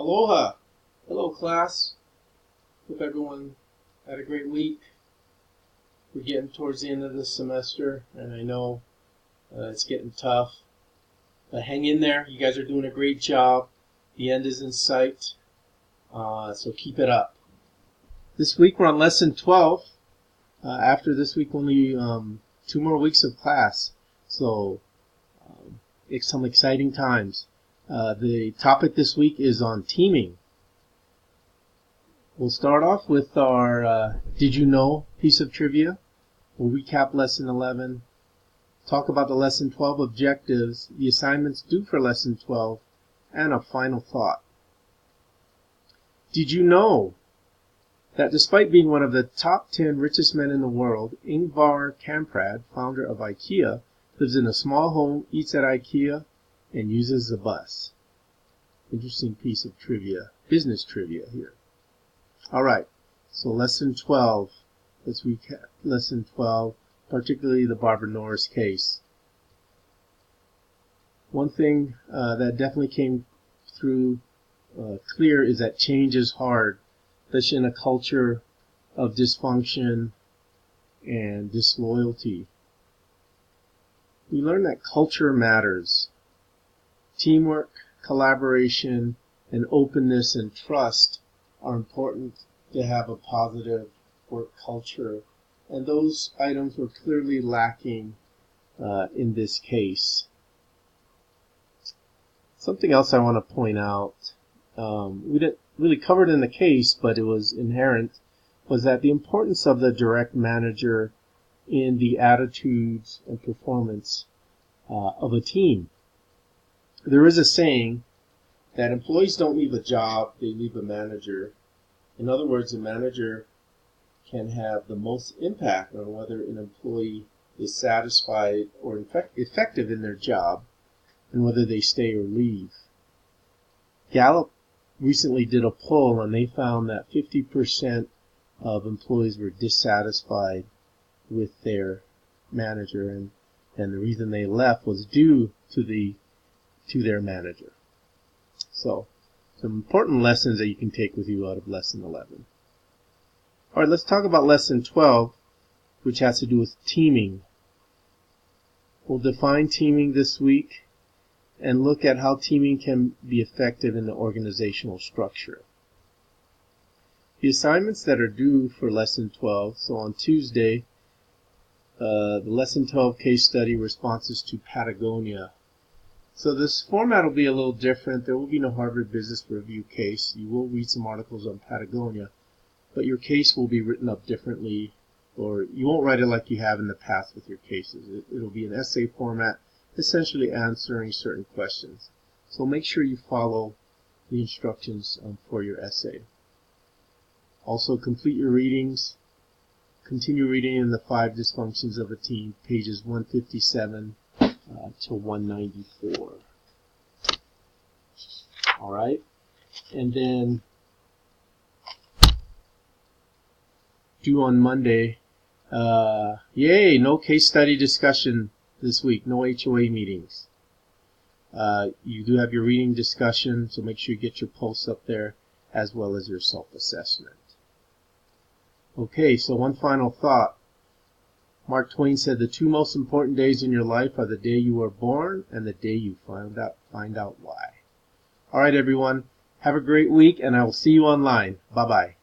Aloha. Hello, class. Hope everyone had a great week. We're getting towards the end of the semester, and I know it's getting tough. But hang in there. You guys are doing a great job. The end is in sight, so keep it up. This week we're on Lesson 12. After this week, only 2 more weeks of class. So it's some exciting times. The topic this week is on teaming. We'll start off with our Did You Know piece of trivia. We'll recap Lesson 11, talk about the Lesson 12 objectives, the assignments due for Lesson 12, and a final thought. Did you know that despite being one of the top 10 richest men in the world, Ingvar Kamprad, founder of IKEA, lives in a small home, eats at IKEA, and uses the bus? Interesting piece of trivia, business trivia here. All right, so Lesson 12. Let's recap Lesson 12, particularly the Barbara Norris case. One thing that definitely came through clear is that change is hard, especially in a culture of dysfunction and disloyalty. We learned that culture matters. Teamwork, collaboration, and openness and trust are important to have a positive work culture, and those items were clearly lacking in this case. Something else I want to point out, we didn't really cover it in the case, but it was inherent, was that the importance of the direct manager in the attitudes and performance of a team. There is a saying that employees don't leave a job, they leave a manager. In other words, a manager can have the most impact on whether an employee is satisfied or effective in their job and whether they stay or leave. Gallup recently did a poll and they found that 50% of employees were dissatisfied with their manager, and the reason they left was due to their manager. So, some important lessons that you can take with you out of Lesson 11. All right, let's talk about Lesson 12, which has to do with teaming. We'll define teaming this week and look at how teaming can be effective in the organizational structure. The assignments that are due for Lesson 12, so on Tuesday, the Lesson 12 case study responses to Patagonia. So this format will be a little different. There will be no Harvard Business Review case. You will read some articles on Patagonia, but your case will be written up differently, or you won't write it like you have in the past with your cases. It'll be an essay format, essentially answering certain questions. So make sure you follow the instructions for your essay. Also, complete your readings. Continue reading in the 5 dysfunctions of a team, pages 157 to 194. All right, and then due on Monday. Yay! No case study discussion this week. No HOA meetings. You do have your reading discussion, so make sure you get your posts up there as well as your self-assessment. Okay, so one final thought. Mark Twain said the 2 most important days in your life are the day you were born and the day you find out why. All right, everyone. Have a great week, and I will see you online. Bye-bye.